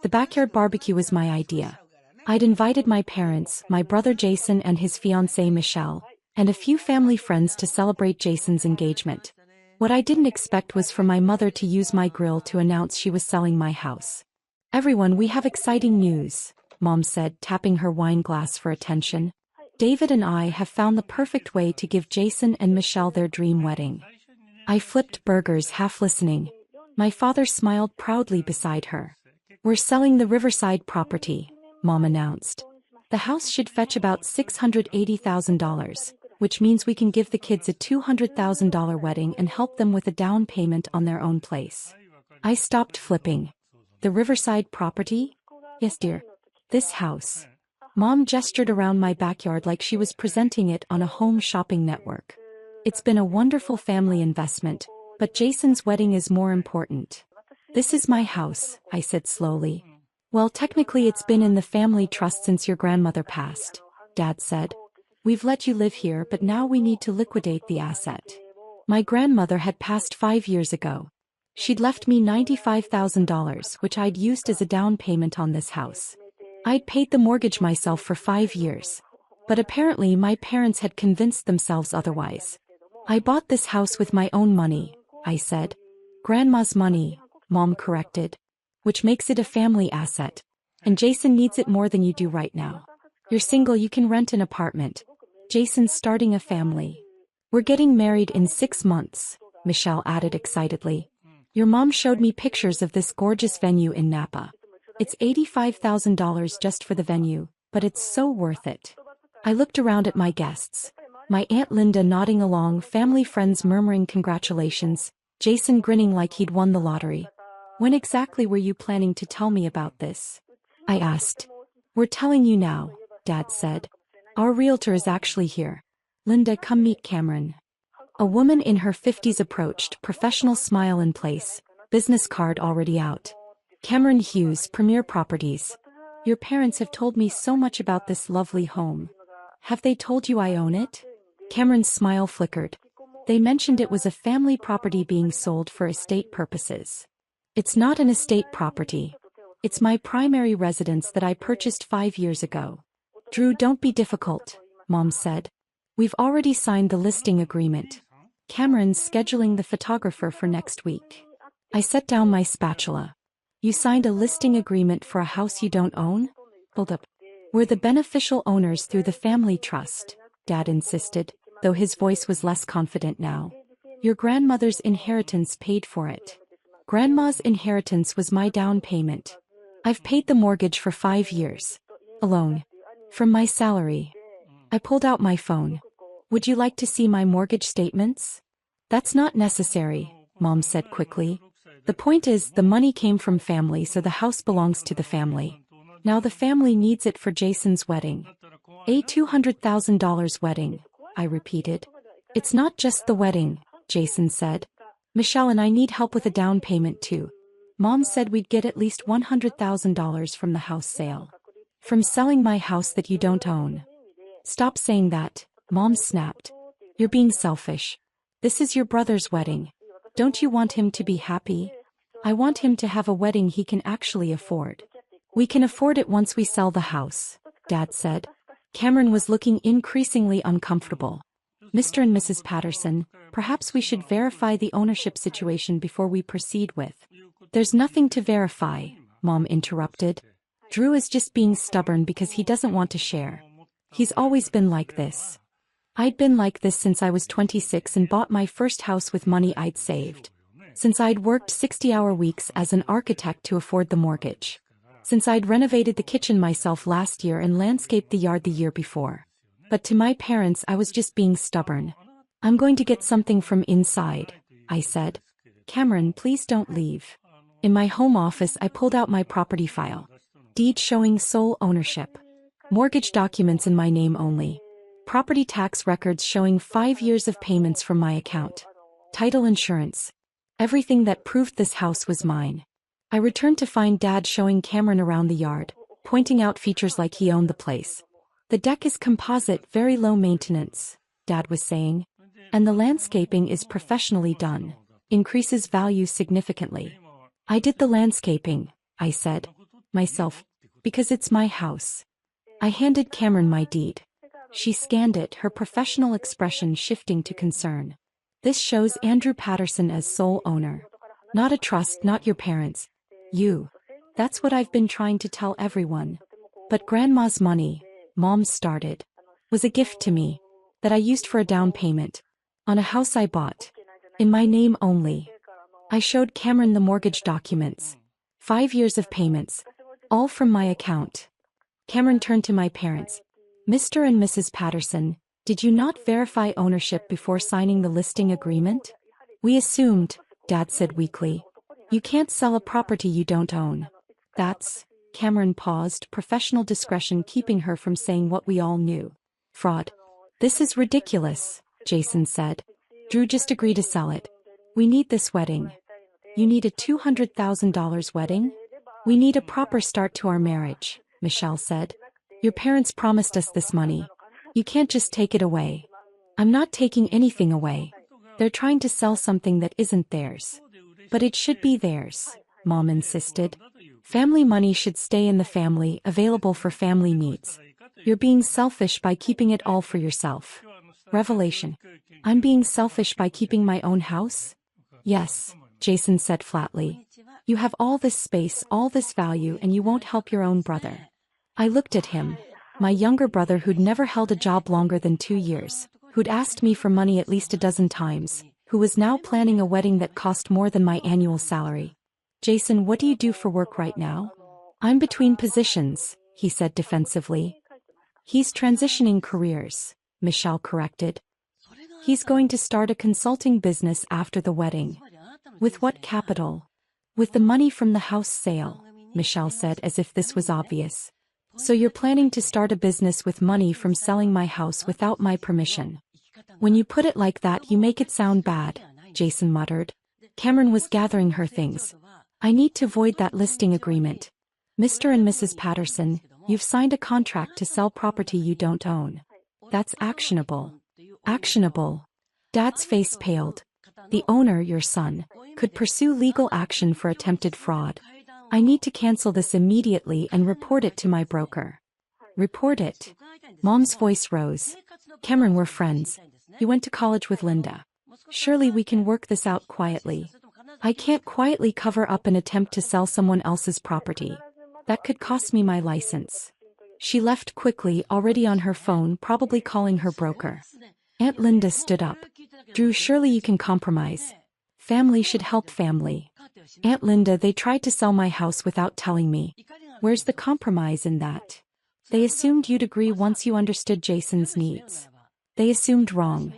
The backyard barbecue was my idea. I'd invited my parents, my brother Jason and his fiancée Michelle, and a few family friends to celebrate Jason's engagement. What I didn't expect was for my mother to use my grill to announce she was selling my house. "Everyone, we have exciting news," Mom said, tapping her wine glass for attention. "David and I have found the perfect way to give Jason and Michelle their dream wedding." I flipped burgers, half listening. My father smiled proudly beside her. "We're selling the Riverside property," Mom announced. "The house should fetch about $680,000, which means we can give the kids a $200,000 wedding and help them with a down payment on their own place." I stopped flipping. "The Riverside property?" "Yes, dear. This house." Mom gestured around my backyard like she was presenting it on a home shopping network. "It's been a wonderful family investment, but Jason's wedding is more important." "This is my house," I said slowly. "Well, technically it's been in the family trust since your grandmother passed," Dad said. "We've let you live here, but now we need to liquidate the asset." My grandmother had passed 5 years ago. She'd left me $95,000, which I'd used as a down payment on this house. I'd paid the mortgage myself for 5 years. But apparently my parents had convinced themselves otherwise. "I bought this house with my own money," I said. "Grandma's money," Mom corrected. "Which makes it a family asset. And Jason needs it more than you do right now. You're single, you can rent an apartment. Jason's starting a family. We're getting married in 6 months," Michelle added excitedly. "Your mom showed me pictures of this gorgeous venue in Napa. It's $85,000 just for the venue, but it's so worth it." I looked around at my guests. My Aunt Linda nodding along, family friends murmuring congratulations, Jason grinning like he'd won the lottery. "When exactly were you planning to tell me about this?" I asked. "We're telling you now," Dad said. "Our realtor is actually here. Linda, come meet Cameron." A woman in her 50s approached, professional smile in place, business card already out. "Cameron Hughes, Premier Properties. Your parents have told me so much about this lovely home. Have they told you I own it?" Cameron's smile flickered. "They mentioned it was a family property being sold for estate purposes." "It's not an estate property. It's my primary residence that I purchased 5 years ago." "Drew, don't be difficult," Mom said. "We've already signed the listing agreement. Cameron's scheduling the photographer for next week." I set down my spatula. "You signed a listing agreement for a house you don't own?" "Hold up. We're the beneficial owners through the family trust," Dad insisted, though his voice was less confident now. "Your grandmother's inheritance paid for it." "Grandma's inheritance was my down payment. I've paid the mortgage for 5 years. Alone. From my salary." I pulled out my phone. "Would you like to see my mortgage statements?" "That's not necessary," Mom said quickly. "The point is, the money came from family, so the house belongs to the family. Now the family needs it for Jason's wedding." "A $200,000 wedding," I repeated. "It's not just the wedding," Jason said. "Michelle and I need help with a down payment too. Mom said we'd get at least $100,000 from the house sale." "From selling my house that you don't own?" "Stop saying that," Mom snapped. "You're being selfish. This is your brother's wedding. Don't you want him to be happy?" "I want him to have a wedding he can actually afford." "We can afford it once we sell the house," Dad said. Cameron was looking increasingly uncomfortable. "Mr. and Mrs. Patterson, perhaps we should verify the ownership situation before we proceed with." "There's nothing to verify," Mom interrupted. "Drew is just being stubborn because he doesn't want to share. He's always been like this." I'd been like this since I was 26 and bought my first house with money I'd saved. Since I'd worked 60-hour weeks as an architect to afford the mortgage. Since I'd renovated the kitchen myself last year and landscaped the yard the year before. But to my parents I was just being stubborn. "I'm going to get something from inside," I said. "Cameron, please don't leave." In my home office I pulled out my property file. Deed showing sole ownership. Mortgage documents in my name only. Property tax records showing 5 years of payments from my account. Title insurance. Everything that proved this house was mine. I returned to find Dad showing Cameron around the yard, pointing out features like he owned the place. "The deck is composite, very low maintenance," Dad was saying. "And the landscaping is professionally done. Increases value significantly." "I did the landscaping," I said. Myself. Because it's my house. I handed Cameron my deed. She scanned it, her professional expression shifting to concern. This shows Andrew Patterson as sole owner. Not a trust, not your parents. You. That's what I've been trying to tell everyone. But Grandma's money, Mom started, was a gift to me that I used for a down payment on a house I bought. In my name only. I showed Cameron the mortgage documents. 5 years of payments. All from my account. Cameron turned to my parents. Mr. and Mrs. Patterson, did you not verify ownership before signing the listing agreement? We assumed, Dad said weakly. You can't sell a property you don't own. That's... Cameron paused, professional discretion keeping her from saying what we all knew. Fraud. This is ridiculous, Jason said. Drew just agreed to sell it. We need this wedding. You need a $200,000 wedding? We need a proper start to our marriage, Michelle said. Your parents promised us this money. You can't just take it away. I'm not taking anything away. They're trying to sell something that isn't theirs. But it should be theirs, Mom insisted. Family money should stay in the family, available for family needs. You're being selfish by keeping it all for yourself. Revelation. I'm being selfish by keeping my own house? Yes, Jason said flatly. You have all this space, all this value, and you won't help your own brother. I looked at him. My younger brother who'd never held a job longer than 2 years, who'd asked me for money at least a dozen times, who was now planning a wedding that cost more than my annual salary. Jason, what do you do for work right now? I'm between positions, he said defensively. He's transitioning careers, Michelle corrected. He's going to start a consulting business after the wedding. With what capital? With the money from the house sale, Michelle said as if this was obvious. So you're planning to start a business with money from selling my house without my permission. When you put it like that, you make it sound bad, Jason muttered. Cameron was gathering her things. I need to void that listing agreement. Mr. and Mrs. Patterson, you've signed a contract to sell property you don't own. That's actionable. Actionable. Dad's face paled. The owner, your son, could pursue legal action for attempted fraud. I need to cancel this immediately and report it to my broker. Report it. Mom's voice rose. Cameron, we're friends. You went to college with Linda. Surely we can work this out quietly. I can't quietly cover up an attempt to sell someone else's property. That could cost me my license. She left quickly, already on her phone, probably calling her broker. Aunt Linda stood up. Drew, surely you can compromise. Family should help family. Aunt Linda, they tried to sell my house without telling me. Where's the compromise in that? They assumed you'd agree once you understood Jason's needs. They assumed wrong.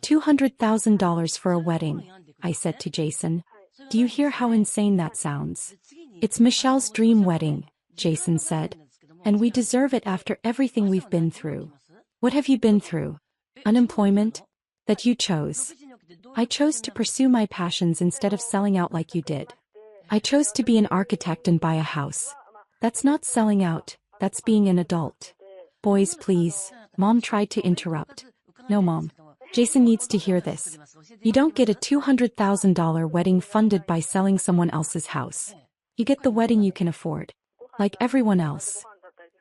$200,000 for a wedding, I said to Jason. Do you hear how insane that sounds? It's Michelle's dream wedding, Jason said. And we deserve it after everything we've been through. What have you been through? Unemployment? That you chose. I chose to pursue my passions instead of selling out like you did. I chose to be an architect and buy a house. That's not selling out, that's being an adult. Boys, please, Mom tried to interrupt. No, Mom. Jason needs to hear this. You don't get a $200,000 wedding funded by selling someone else's house. You get the wedding you can afford. Like everyone else.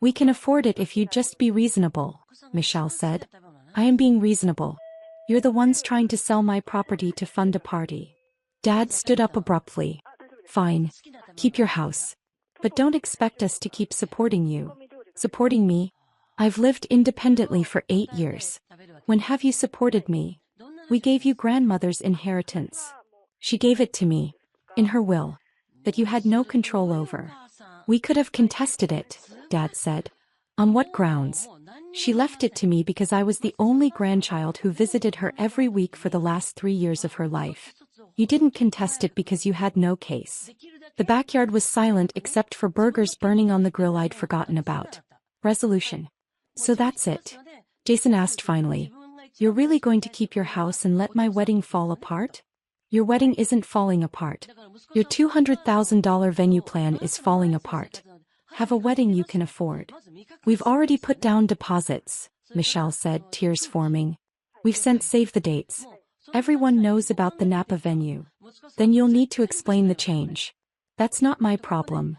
We can afford it if you just be reasonable, Michelle said. I am being reasonable. You're the ones trying to sell my property to fund a party. Dad stood up abruptly. Fine. Keep your house. But don't expect us to keep supporting you. Supporting me? I've lived independently for 8 years. When have you supported me? We gave you grandmother's inheritance. She gave it to me, in her will, that you had no control over. We could have contested it, Dad said. On what grounds? She left it to me because I was the only grandchild who visited her every week for the last 3 years of her life. You didn't contest it because you had no case. The backyard was silent except for burgers burning on the grill I'd forgotten about. Resolution. So that's it. Jason asked finally. You're really going to keep your house and let my wedding fall apart? Your wedding isn't falling apart. Your $200,000 venue plan is falling apart. Have a wedding you can afford. We've already put down deposits, Michelle said, tears forming. We've sent save the dates. Everyone knows about the Napa venue. Then you'll need to explain the change. That's not my problem.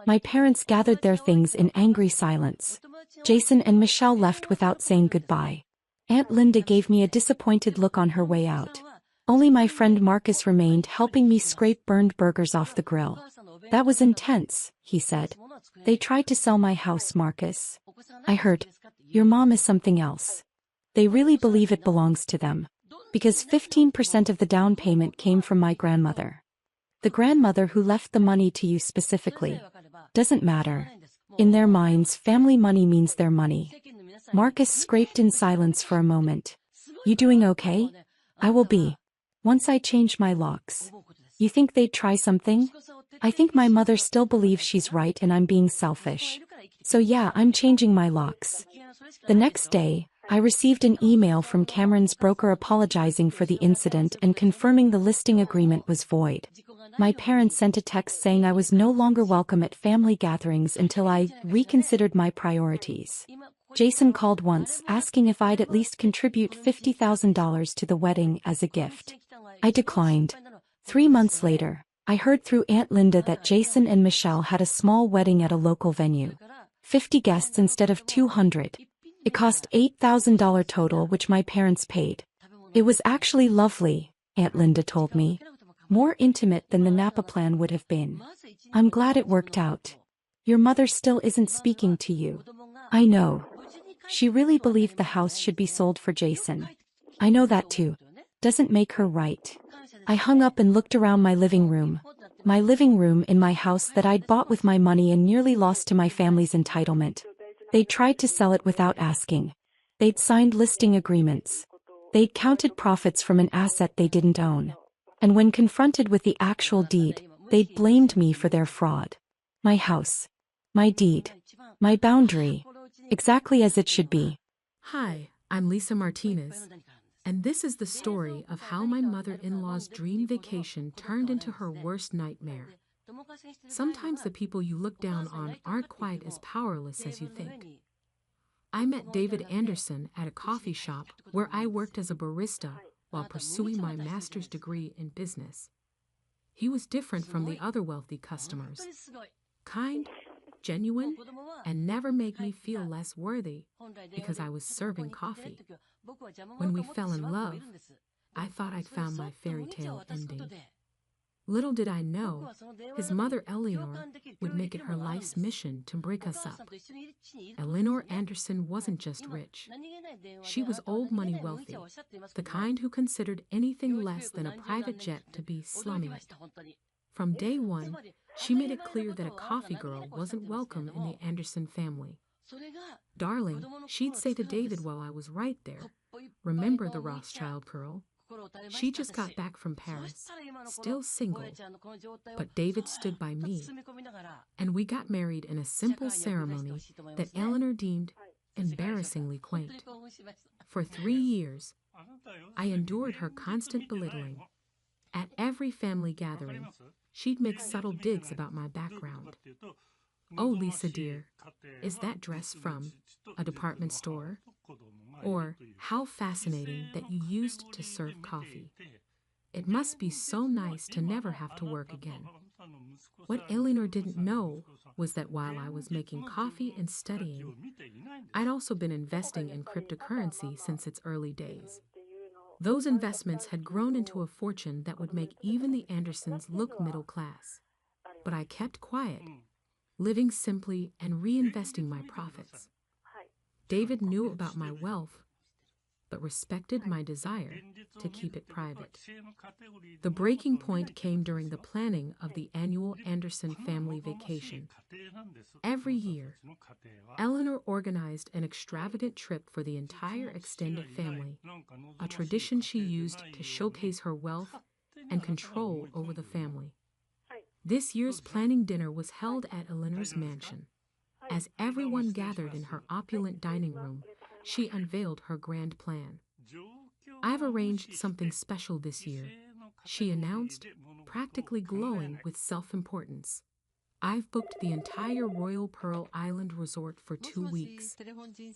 My parents gathered their things in angry silence. Jason and Michelle left without saying goodbye. Aunt Linda gave me a disappointed look on her way out. Only my friend Marcus remained, helping me scrape burned burgers off the grill. That was intense, he said. They tried to sell my house, Marcus. I heard. Your mom is something else. They really believe it belongs to them. Because 15% of the down payment came from my grandmother. The grandmother who left the money to you specifically. Doesn't matter. In their minds, family money means their money. Marcus scraped in silence for a moment. You doing okay? I will be. Once I change my locks. You think they'd try something? I think my mother still believes she's right and I'm being selfish. So yeah, I'm changing my locks. The next day, I received an email from Cameron's broker apologizing for the incident and confirming the listing agreement was void. My parents sent a text saying I was no longer welcome at family gatherings until I reconsidered my priorities. Jason called once, asking if I'd at least contribute $50,000 to the wedding as a gift. I declined. 3 months later, I heard through Aunt Linda that Jason and Michelle had a small wedding at a local venue. 50 guests instead of 200. It cost $8,000 total, which my parents paid. It was actually lovely, Aunt Linda told me. More intimate than the Napa plan would have been. I'm glad it worked out. Your mother still isn't speaking to you. I know. She really believed the house should be sold for Jason. I know that too. Doesn't make her right. I hung up and looked around my living room. My living room in my house that I'd bought with my money and nearly lost to my family's entitlement. They'd tried to sell it without asking. They'd signed listing agreements. They'd counted profits from an asset they didn't own. And when confronted with the actual deed, they'd blamed me for their fraud. My house. My deed. My boundary. Exactly as it should be. Hi, I'm Lisa Martinez, and this is the story of how my mother-in-law's dream vacation turned into her worst nightmare. Sometimes the people you look down on aren't quite as powerless as you think. I met David Anderson at a coffee shop where I worked as a barista while pursuing my master's degree in business. He was different from the other wealthy customers. Kind, genuine, and never made me feel less worthy because I was serving coffee. When we fell in love, I thought I'd found my fairy tale ending. Little did I know, his mother Eleanor would make it her life's mission to break us up. Eleanor Anderson wasn't just rich. She was old money wealthy, the kind who considered anything less than a private jet to be slumming it. From day one, she made it clear that a coffee girl wasn't welcome in the Anderson family. Darling, she'd say to David while I was right there, remember the Rothschild girl? She just got back from Paris, still single, but David stood by me, and we got married in a simple ceremony that Eleanor deemed embarrassingly quaint. For 3 years, I endured her constant belittling. At every family gathering, she'd make subtle digs about my background. Oh, Lisa dear, is that dress from a department store? Or, how fascinating that you used to serve coffee. It must be so nice to never have to work again. What Eleanor didn't know was that while I was making coffee and studying, I'd also been investing in cryptocurrency since its early days. Those investments had grown into a fortune that would make even the Andersons look middle class. But I kept quiet, living simply and reinvesting my profits. David knew about my wealth, but respected my desire to keep it private. The breaking point came during the planning of the annual Anderson family vacation. Every year, Eleanor organized an extravagant trip for the entire extended family, a tradition she used to showcase her wealth and control over the family. This year's planning dinner was held at Eleanor's mansion. As everyone gathered in her opulent dining room, she unveiled her grand plan. I've arranged something special this year, she announced, practically glowing with self-importance. I've booked the entire Royal Pearl Island resort for 2 weeks.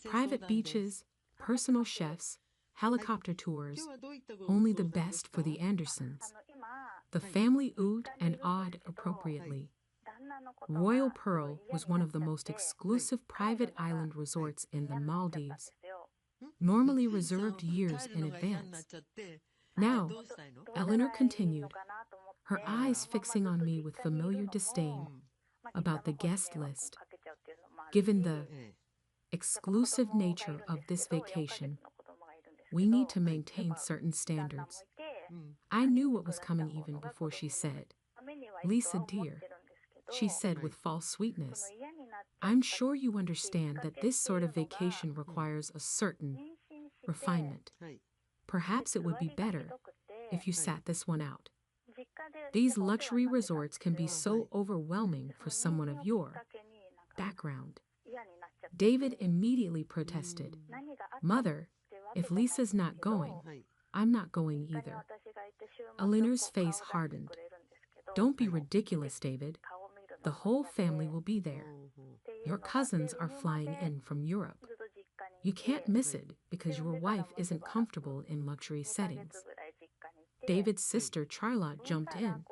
Private beaches, personal chefs, helicopter tours, only the best for the Andersons. The family oohed and awed appropriately. Royal Pearl was one of the most exclusive private island resorts in the Maldives, normally reserved years in advance. Now, Eleanor continued, her eyes fixing on me with familiar disdain, about the guest list. Given the exclusive nature of this vacation, we need to maintain certain standards. I knew what was coming even before she said, Lisa dear, she said with false sweetness, I'm sure you understand that this sort of vacation requires a certain refinement. Perhaps it would be better if you sat this one out. These luxury resorts can be so overwhelming for someone of your background. David immediately protested, Mother, if Lisa's not going, I'm not going either. Eleanor's face hardened. Don't be ridiculous, David. The whole family will be there. Your cousins are flying in from Europe. You can't miss it because your wife isn't comfortable in luxury settings. David's sister Charlotte jumped in.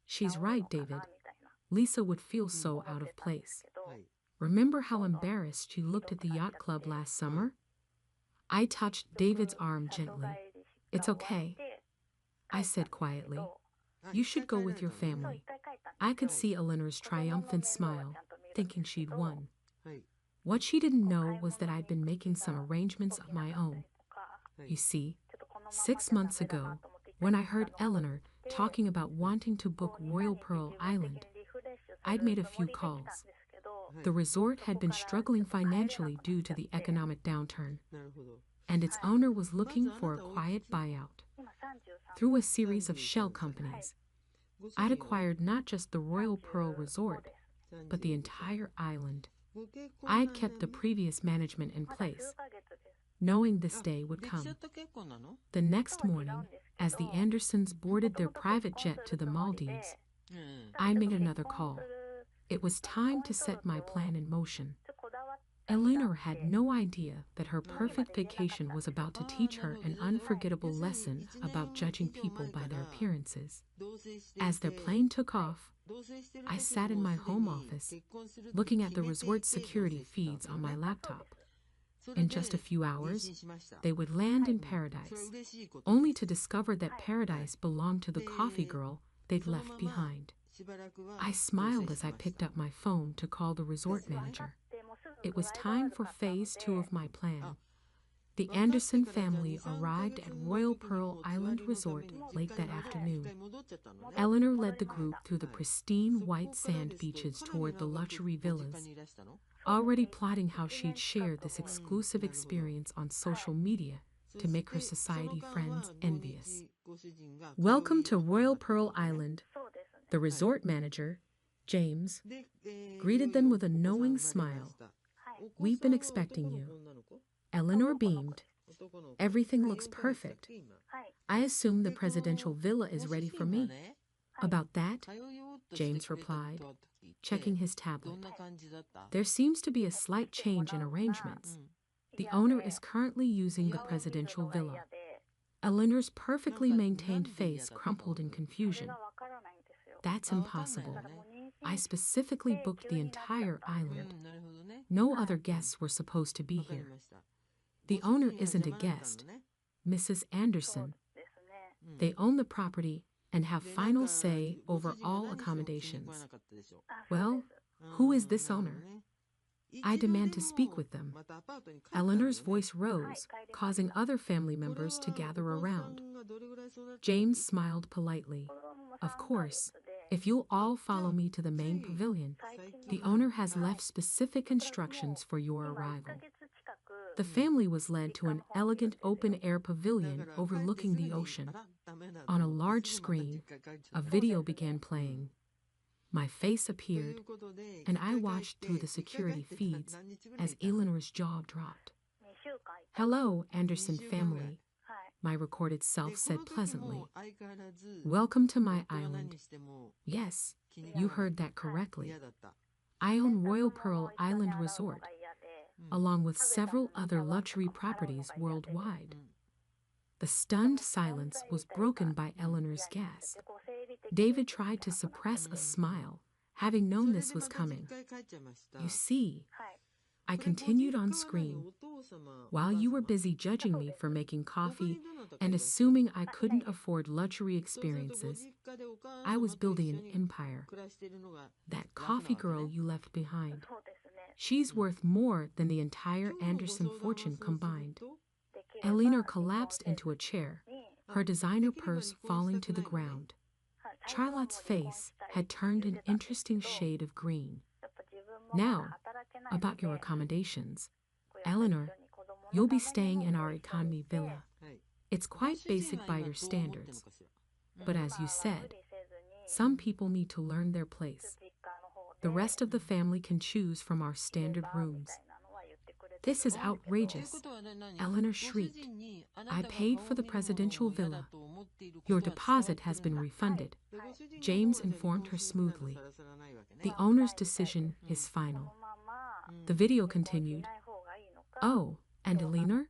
She's right, David. Lisa would feel so out of place. Remember how embarrassed she looked at the yacht club last summer? I touched David's arm gently. It's okay, I said quietly. You should go with your family. I could see Eleanor's triumphant smile, thinking she'd won. What she didn't know was that I'd been making some arrangements of my own. You see, 6 months ago, when I heard Eleanor talking about wanting to book Royal Pearl Island, I'd made a few calls. The resort had been struggling financially due to the economic downturn, and its owner was looking for a quiet buyout. Through a series of shell companies, I'd acquired not just the Royal Pearl Resort, but the entire island. I'd kept the previous management in place, knowing this day would come. The next morning, as the Andersons boarded their private jet to the Maldives, I made another call. It was time to set my plan in motion. Eleanor had no idea that her perfect vacation was about to teach her an unforgettable lesson about judging people by their appearances. As their plane took off, I sat in my home office, looking at the resort security feeds on my laptop. In just a few hours, they would land in paradise, only to discover that paradise belonged to the coffee girl they'd left behind. I smiled as I picked up my phone to call the resort manager. It was time for phase 2 of my plan. The Anderson family arrived at Royal Pearl Island Resort late that afternoon. Eleanor led the group through the pristine white sand beaches toward the luxury villas, already plotting how she'd share this exclusive experience on social media to make her society friends envious. Welcome to Royal Pearl Island. The resort manager, James, greeted them with a knowing smile. We've been expecting you. Eleanor beamed. Everything looks perfect. I assume the presidential villa is ready for me. About that, James replied, checking his tablet. There seems to be a slight change in arrangements. The owner is currently using the presidential villa. Eleanor's perfectly maintained face crumpled in confusion. That's impossible. I specifically booked the entire island. No other guests were supposed to be here. The owner isn't a guest, Mrs. Anderson. They own the property and have final say over all accommodations. Well, who is this owner? I demand to speak with them. Eleanor's voice rose, causing other family members to gather around. James smiled politely. Of course, if you'll all follow me to the main pavilion, the owner has left specific instructions for your arrival. The family was led to an elegant open-air pavilion overlooking the ocean. On a large screen, a video began playing. My face appeared, and I watched through the security feeds as Eleanor's jaw dropped. Hello, Anderson family, my recorded self said pleasantly. Welcome to my island. Yes, you heard that correctly. I own Royal Pearl Island Resort, along with several other luxury properties worldwide. The stunned silence was broken by Eleanor's gasp. David tried to suppress a smile, having known this was coming. You see, I continued on screen. While you were busy judging me for making coffee and assuming I couldn't afford luxury experiences, I was building an empire. That coffee girl you left behind. She's worth more than the entire Anderson fortune combined. Eleanor collapsed into a chair, her designer purse falling to the ground. Charlotte's face had turned an interesting shade of green. Now, about your accommodations. Eleanor, you'll be staying in our economy villa. It's quite basic by your standards. But as you said, some people need to learn their place. The rest of the family can choose from our standard rooms. This is outrageous, Eleanor shrieked. I paid for the presidential villa. Your deposit has been refunded. James informed her smoothly. The owner's decision is final. The video continued. Oh, and Eleanor?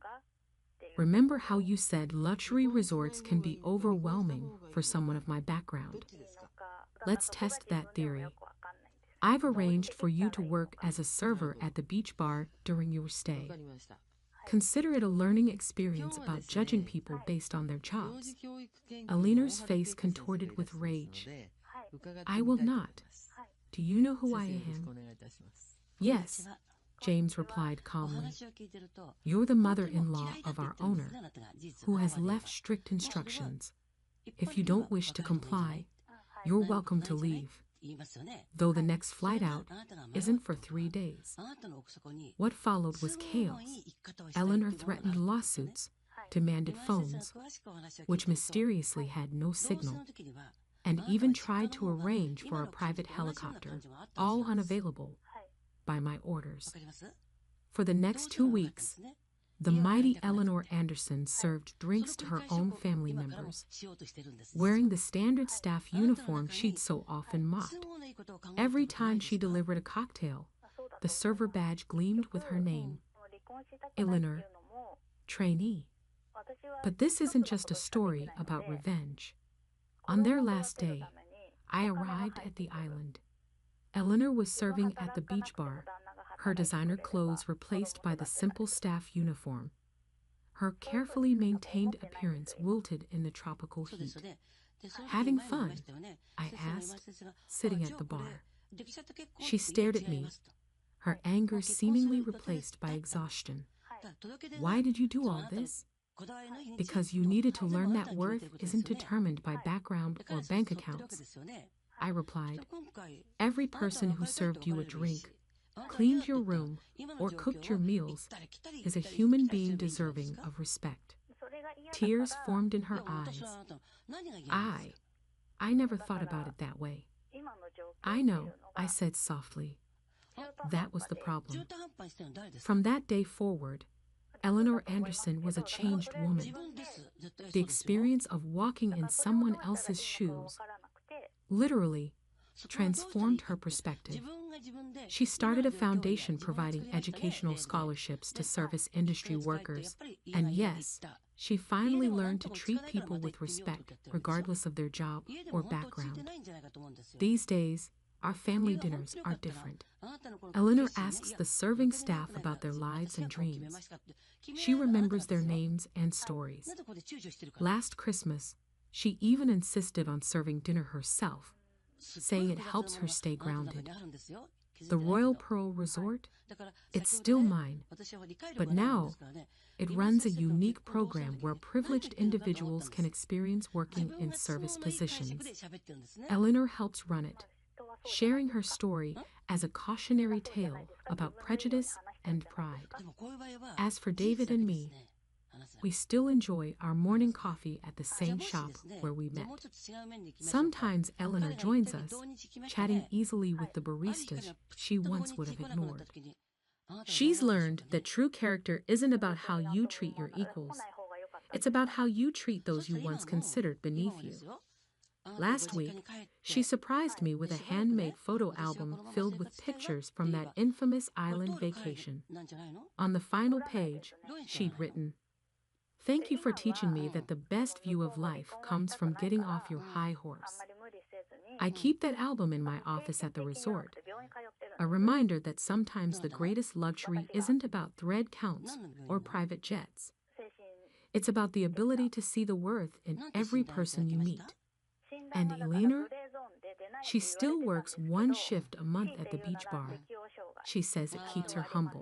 Remember how you said luxury resorts can be overwhelming for someone of my background? Let's test that theory. I've arranged for you to work as a server at the beach bar during your stay. Consider it a learning experience about judging people based on their jobs. Eleanor's face contorted with rage. I will not. Do you know who I am? Yes, James replied calmly. You're the mother-in-law of our owner, who has left strict instructions. If you don't wish to comply, you're welcome to leave. Though the next flight out isn't for 3 days. What followed was chaos. Eleanor threatened lawsuits, demanded phones, which mysteriously had no signal, and even tried to arrange for a private helicopter, all unavailable, by my orders. For the next 2 weeks, the mighty Eleanor Anderson served drinks to her own family members, wearing the standard staff uniform she'd so often mocked. Every time she delivered a cocktail, the server badge gleamed with her name. Eleanor, trainee. But this isn't just a story about revenge. On their last day, I arrived at the island. Eleanor was serving at the beach bar, her designer clothes replaced by the simple staff uniform. Her carefully maintained appearance wilted in the tropical heat. Having fun? I asked, sitting at the bar. She stared at me, her anger seemingly replaced by exhaustion. Why did you do all this? Because you needed to learn that worth isn't determined by background or bank accounts. I replied. Every person who served you a drink, cleaned your room, or cooked your meals is a human being deserving of respect. Tears formed in her eyes. I never thought about it that way. I know, I said softly. That was the problem. From that day forward, Eleanor Anderson was a changed woman. The experience of walking in someone else's shoes literally transformed her perspective. She started a foundation providing educational scholarships to service industry workers, and yes, she finally learned to treat people with respect regardless of their job or background. These days, our family dinners are different. Eleanor asks the serving staff about their lives and dreams. She remembers their names and stories. Last Christmas, she even insisted on serving dinner herself, saying it helps her stay grounded. The Royal Pearl Resort? It's still mine, but now it runs a unique program where privileged individuals can experience working in service positions. Eleanor helps run it, sharing her story as a cautionary tale about prejudice and pride. As for David and me, we still enjoy our morning coffee at the same shop where we met. Sometimes Eleanor joins us, chatting easily with the baristas she once would have ignored. She's learned that true character isn't about how you treat your equals. It's about how you treat those you once considered beneath you. Last week, she surprised me with a handmade photo album filled with pictures from that infamous island vacation. On the final page, she'd written, "Thank you for teaching me that the best view of life comes from getting off your high horse. I keep that album in my office at the resort, a reminder that sometimes the greatest luxury isn't about thread counts or private jets. It's about the ability to see the worth in every person you meet. And Eleanor, she still works one shift a month at the beach bar. She says it keeps her humble.